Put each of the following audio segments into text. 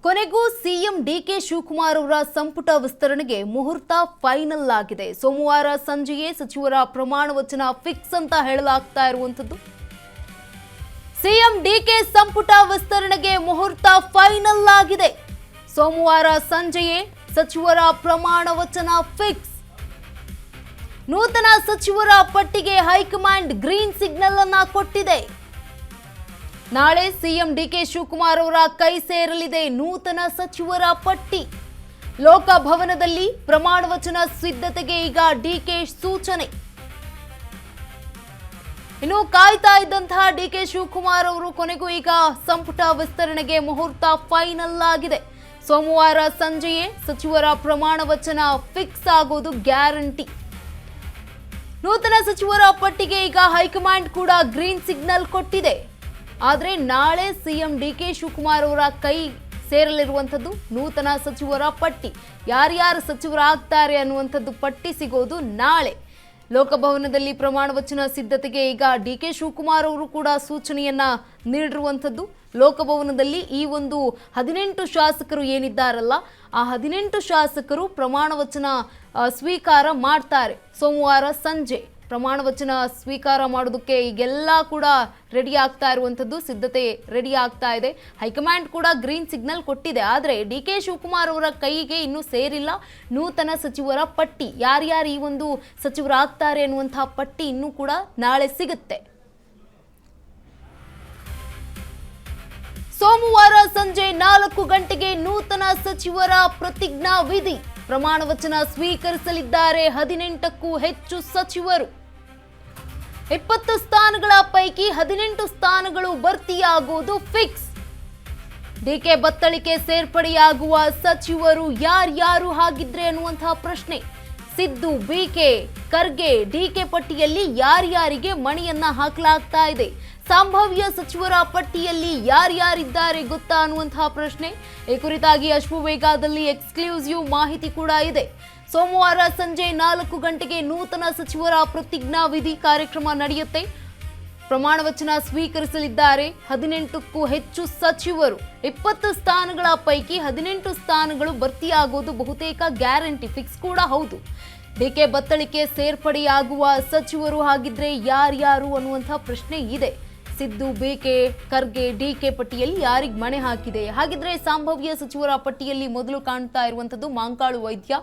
ಕೊನೆಗೂ CM DK Shivakumar ಅವರ ಸಂಪುಟ ವಿಸ್ತರಣೆಗೆ ಮುಹೂರ್ತ ಫೈನಲ್ ಆಗಿದೆ. ಸೋಮವಾರ ಸಂಜೆಯೇ ಸಚಿವರ ಪ್ರಮಾಣ ವಚನ ಫಿಕ್ಸ್ ಅಂತ ಹೇಳಲಾಗ್ತಾ ಇರುವಂತದ್ದು. ಸಿಎಂ ಡಿಕೆ ಸಂಪುಟ ವಿಸ್ತರಣೆಗೆ ಮುಹೂರ್ತ ಫೈನಲ್ ಆಗಿದೆ. ಸೋಮವಾರ ಸಂಜೆಯೇ ಸಚಿವರ ಪ್ರಮಾಣ ವಚನ ಫಿಕ್ಸ್. ನೂತನ ಸಚಿವರ ಪಟ್ಟಿಗೆ ಹೈಕಮಾಂಡ್ ಗ್ರೀನ್ ಸಿಗ್ನಲ್ ಅನ್ನ ಕೊಟ್ಟಿದೆ. ನಾಳೆ ಸಿಎಂ ಡಿಕೆ ಶಿವಕುಮಾರ್ ಅವರ ಕೈ ಸೇರಲಿದೆ ನೂತನ ಸಚಿವರ ಪಟ್ಟಿ. ಲೋಕಭವನದಲ್ಲಿ ಪ್ರಮಾಣ ವಚನ ಸಿದ್ಧತೆಗೆ ಈಗ ಡಿಕೆ ಸೂಚನೆ. ಇನ್ನು ಕಾಯ್ತಾ ಇದ್ದಂತಹ ಡಿಕೆ ಶಿವಕುಮಾರ್ ಅವರು ಕೊನೆಗೂ ಈಗ ಸಂಪುಟ ವಿಸ್ತರಣೆಗೆ ಮುಹೂರ್ತ ಫೈನಲ್ ಆಗಿದೆ. ಸೋಮವಾರ ಸಂಜೆಯೇ ಸಚಿವರ ಪ್ರಮಾಣ ವಚನ ಫಿಕ್ಸ್ ಆಗೋದು ಗ್ಯಾರಂಟಿ. ನೂತನ ಸಚಿವರ ಪಟ್ಟಿಗೆ ಈಗ ಹೈಕಮಾಂಡ್ ಕೂಡ ಗ್ರೀನ್ ಸಿಗ್ನಲ್ ಕೊಟ್ಟಿದೆ. ಆದರೆ ನಾಳೆ ಸಿಎಂ ಡಿಕೆ ಶಿವಕುಮಾರ್ ಅವರ ಕೈ ಸೇರಲಿರುವಂಥದ್ದು ನೂತನ ಸಚಿವರ ಪಟ್ಟಿ. ಯಾರ್ಯಾರು ಸಚಿವರಾಗ್ತಾರೆ ಅನ್ನುವಂಥದ್ದು ಪಟ್ಟಿ ಸಿಗೋದು ನಾಳೆ. ಲೋಕಭವನದಲ್ಲಿ ಪ್ರಮಾಣ ವಚನ ಸಿದ್ಧತೆಗೆ ಈಗ ಡಿಕೆ ಶಿವಕುಮಾರ್ ಅವರು ಕೂಡ ಸೂಚನೆಯನ್ನ ನೀಡಿರುವಂಥದ್ದು. ಲೋಕಭವನದಲ್ಲಿ ಈ ಒಂದು 18 ಶಾಸಕರು ಏನಿದ್ದಾರಲ್ಲ, ಆ 18 ಶಾಸಕರು ಪ್ರಮಾಣ ವಚನ ಸ್ವೀಕಾರ ಮಾಡ್ತಾರೆ. ಸೋಮವಾರ ಸಂಜೆ ಪ್ರಮಾಣ ವಚನ ಸ್ವೀಕಾರ ಮಾಡೋದಕ್ಕೆ ಈಗೆಲ್ಲ ಕೂಡ ರೆಡಿ ಆಗ್ತಾ ಇರುವಂಥದ್ದು, ಸಿದ್ಧತೆ ರೆಡಿ ಆಗ್ತಾ ಇದೆ. ಹೈಕಮಾಂಡ್ ಕೂಡ ಗ್ರೀನ್ ಸಿಗ್ನಲ್ ಕೊಟ್ಟಿದೆ. ಆದರೆ ಡಿಕೆ ಶಿವಕುಮಾರ್ ಅವರ ಕೈಗೆ ಇನ್ನೂ ಸೇರಿಲ್ಲ ನೂತನ ಸಚಿವರ ಪಟ್ಟಿ. ಯಾರ್ಯಾರು ಈ ಒಂದು ಸಚಿವರಾಗ್ತಾರೆ ಅನ್ನುವಂತಹ ಪಟ್ಟಿ ಇನ್ನೂ ಕೂಡ ನಾಳೆ ಸಿಗುತ್ತೆ. ಸೋಮವಾರ ಸಂಜೆ 4 ಗಂಟೆಗೆ ನೂತನ ಸಚಿವರ ಪ್ರತಿಜ್ಞಾ ವಿಧಿ. ಪ್ರಮಾಣ ವಚನ ಸ್ವೀಕರಿಸಲಿದ್ದಾರೆ 18ಕ್ಕೂ ಹೆಚ್ಚು ಸಚಿವರು. 20 ಸ್ಥಾನಗಳ ಪೈಕಿ 18 ಸ್ಥಾನಗಳು ಭರ್ತಿಯಾಗುವುದು ಫಿಕ್ಸ್. ಡಿಕೆ ಬತ್ತಳಿಕೆ ಸೇರ್ಪಡೆಯಾಗುವ ಸಚಿವರು ಯಾರ್ಯಾರು ಹಾಗಿದ್ರೆ ಅನ್ನುವಂತಹ ಪ್ರಶ್ನೆ. ಸಿದ್ದು, ಬಿಕೆ, ಖರ್ಗೆ, ಡಿಕೆ ಪಟ್ಟಿಯಲ್ಲಿ ಯಾರ್ಯಾರಿಗೆ ಮಣಿಯನ್ನ ಹಾಕಲಾಗ್ತಾ ಇದೆ? ಸಂಭಾವ್ಯ ಸಚಿವರ ಪಟ್ಟಿಯಲ್ಲಿ ಯಾರ್ಯಾರಿದ್ದಾರೆ ಗೊತ್ತಾ ಅನ್ನುವಂತಹ ಪ್ರಶ್ನೆ. ಈ ಕುರಿತಾಗಿ ಅಶ್ವವೇಗದಲ್ಲಿ ಎಕ್ಸ್ಕ್ಲೂಸಿವ್ ಮಾಹಿತಿ ಕೂಡ ಇದೆ. ಸೋಮವಾರ ಸಂಜೆ 4 ಗಂಟೆಗೆ ನೂತನ ಸಚಿವರ ಪ್ರತಿಜ್ಞಾ ವಿಧಿ ಕಾರ್ಯಕ್ರಮ ನಡೆಯುತ್ತೆ. ಪ್ರಮಾಣ ವಚನ ಸ್ವೀಕರಿಸಲಿದ್ದಾರೆ 18ಕ್ಕೂ ಹೆಚ್ಚು ಸಚಿವರು. 20 ಸ್ಥಾನಗಳ ಪೈಕಿ 18 ಸ್ಥಾನಗಳು ಭರ್ತಿಯಾಗೋದು ಬಹುತೇಕ ಗ್ಯಾರಂಟಿ, ಫಿಕ್ಸ್ ಕೂಡ ಹೌದು. ಡಿಕೆ ಬತ್ತಳಿಕೆ ಸೇರ್ಪಡೆಯಾಗುವ ಸಚಿವರು ಹಾಗಿದ್ರೆ ಯಾರ್ಯಾರು ಅನ್ನುವಂತಹ ಪ್ರಶ್ನೆ ಇದೆ. ಸಿದ್ದು, ಬಿಕೆ, ಖರ್ಗೆ, ಡಿಕೆ ಪಟ್ಟಿಯಲ್ಲಿ ಯಾರಿಗೆ ಮಣೆ ಹಾಕಿದೆ? ಹಾಗಿದ್ರೆ ಸಂಭಾವ್ಯ ಸಚಿವರ ಪಟ್ಟಿಯಲ್ಲಿ ಮೊದಲು ಕಾಣ್ತಾ ಇರುವಂತದ್ದು ಮಾಂಕಾಳು ವೈದ್ಯ,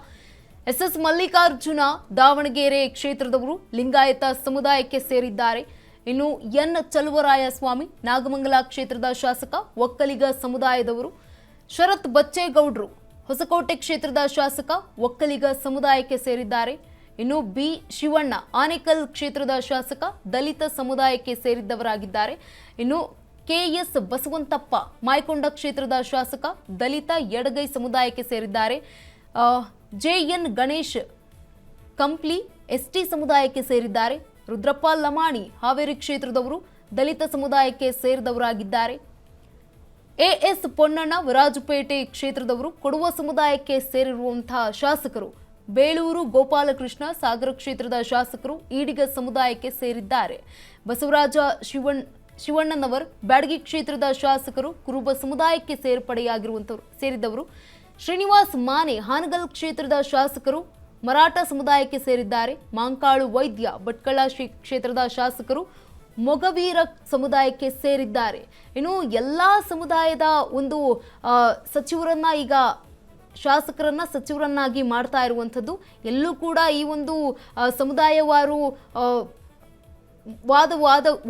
ಎಸ್ ಮಲ್ಲಿಕಾರ್ಜುನ ದಾವಣಗೆರೆ ಕ್ಷೇತ್ರದವರು, ಲಿಂಗಾಯತ ಸಮುದಾಯಕ್ಕೆ ಸೇರಿದ್ದಾರೆ. ಇನ್ನು ಎನ್ ಚಲುವರಾಯಸ್ವಾಮಿ ನಾಗಮಂಗಲ ಕ್ಷೇತ್ರದ ಶಾಸಕ, ಒಕ್ಕಲಿಗ ಸಮುದಾಯದವರು. ಶರತ್ ಬಚ್ಚೇಗೌಡರು ಹೊಸಕೋಟೆ ಕ್ಷೇತ್ರದ ಶಾಸಕ, ಒಕ್ಕಲಿಗ ಸಮುದಾಯಕ್ಕೆ ಸೇರಿದ್ದಾರೆ. ಇನ್ನು ಬಿ ಶಿವಣ್ಣ ಆನೇಕಲ್ ಕ್ಷೇತ್ರದ ಶಾಸಕ, ದಲಿತ ಸಮುದಾಯಕ್ಕೆ ಸೇರಿದ್ದವರಾಗಿದ್ದಾರೆ. ಇನ್ನು ಕೆಎಸ್ ಬಸವಂತಪ್ಪ ಮಾಯಕೊಂಡ ಕ್ಷೇತ್ರದ ಶಾಸಕ, ದಲಿತ ಎಡಗೈ ಸಮುದಾಯಕ್ಕೆ ಸೇರಿದ್ದಾರೆ. ಜೆಎನ್ ಗಣೇಶ್ ಕಂಪ್ಲಿ ಎಸ್ಟಿ ಸಮುದಾಯಕ್ಕೆ ಸೇರಿದ್ದಾರೆ. ರುದ್ರಪ್ಪ ಲಮಾಣಿ ಹಾವೇರಿ ಕ್ಷೇತ್ರದವರು, ದಲಿತ ಸಮುದಾಯಕ್ಕೆ ಸೇರಿದವರಾಗಿದ್ದಾರೆ. ಎಎಸ್ ಪೊನ್ನಣ್ಣ ವಿರಾಜಪೇಟೆ ಕ್ಷೇತ್ರದವರು, ಕೊಡುವ ಸಮುದಾಯಕ್ಕೆ ಸೇರಿರುವಂತಹ ಶಾಸಕರು. ಬೇಳೂರು ಗೋಪಾಲಕೃಷ್ಣ ಸಾಗರ ಕ್ಷೇತ್ರದ ಶಾಸಕರು, ಈಡಿಗ ಸಮುದಾಯಕ್ಕೆ ಸೇರಿದ್ದಾರೆ. ಬಸವರಾಜ ಶಿವಣ್ಣನವರ್ ಬ್ಯಾಡಗಿ ಕ್ಷೇತ್ರದ ಶಾಸಕರು, ಕುರುಬ ಸಮುದಾಯಕ್ಕೆ ಸೇರಿದವರು. ಶ್ರೀನಿವಾಸ್ ಮಾನೆ ಹಾನಗಲ್ ಕ್ಷೇತ್ರದ ಶಾಸಕರು, ಮರಾಠ ಸಮುದಾಯಕ್ಕೆ ಸೇರಿದ್ದಾರೆ. ಮಾಂಕಾಳು ವೈದ್ಯ ಭಟ್ಕಳ ಕ್ಷೇತ್ರದ ಶಾಸಕರು, ಮೊಗವೀರ ಸಮುದಾಯಕ್ಕೆ ಸೇರಿದ್ದಾರೆ. ಇನ್ನು ಎಲ್ಲಾ ಸಮುದಾಯದ ಒಂದು ಸಚಿವರನ್ನ ಈಗ ಶಾಸಕರನ್ನ ಸಚಿವರನ್ನಾಗಿ ಮಾಡ್ತಾ ಇರುವಂಥದ್ದು. ಎಲ್ಲೂ ಕೂಡ ಈ ಒಂದು ಸಮುದಾಯವಾರು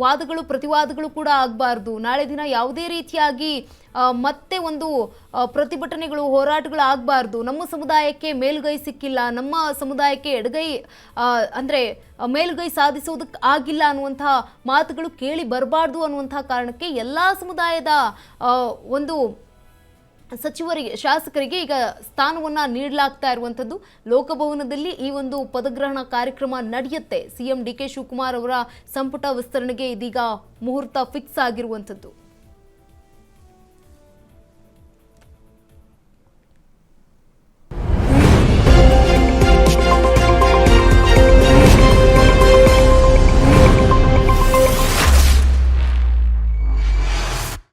ವಾದಗಳು ಪ್ರತಿವಾದಗಳು ಕೂಡ ಆಗಬಾರ್ದು. ನಾಳೆ ದಿನ ಯಾವುದೇ ರೀತಿಯಾಗಿ ಮತ್ತೆ ಒಂದು ಪ್ರತಿಭಟನೆಗಳು ಹೋರಾಟಗಳು ಆಗಬಾರ್ದು. ನಮ್ಮ ಸಮುದಾಯಕ್ಕೆ ಮೇಲುಗೈ ಸಿಕ್ಕಿಲ್ಲ, ನಮ್ಮ ಸಮುದಾಯಕ್ಕೆ ಎಡಗೈ ಅಂದರೆ ಮೇಲುಗೈ ಸಾಧಿಸೋದಕ್ಕೆ ಆಗಿಲ್ಲ ಅನ್ನುವಂತಹ ಮಾತುಗಳು ಕೇಳಿ ಬರಬಾರ್ದು ಅನ್ನುವಂತಹ ಕಾರಣಕ್ಕೆ ಎಲ್ಲ ಸಮುದಾಯದ ಒಂದು ಸಚಿವರಿಗೆ, ಶಾಸಕರಿಗೆ ಈಗ ಸ್ಥಾನವನ್ನ ನೀಡಲಾಗ್ತಾ ಇರುವಂಥದ್ದು. ಲೋಕಭವನದಲ್ಲಿ ಈ ಒಂದು ಪದಗ್ರಹಣ ಕಾರ್ಯಕ್ರಮ ನಡೆಯುತ್ತೆ. ಸಿಎಂ ಡಿಕೆ ಶಿವಕುಮಾರ್ ಅವರ ಸಂಪುಟ ವಿಸ್ತರಣೆಗೆ ಇದೀಗ ಮುಹೂರ್ತ ಫಿಕ್ಸ್ ಆಗಿರುವಂಥದ್ದು.